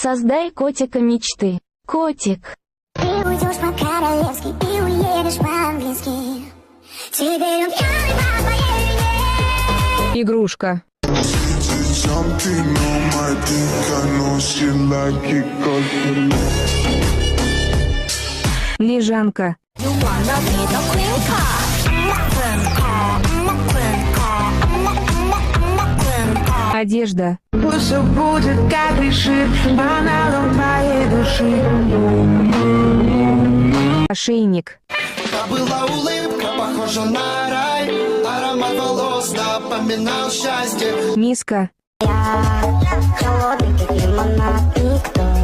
Создай котика мечты. Котик. Ты уйдешь по-королевски и уедешь по-английски. Теперь он пьяный по твоей вине. Игрушка. Лежанка. Одежда. Пусть все будет как решит аналог твоей души. Ошейник. Была улыбка, похожа на рай. Аромат волос напоминал счастье. Миска. Я холодный, как лимонад, никто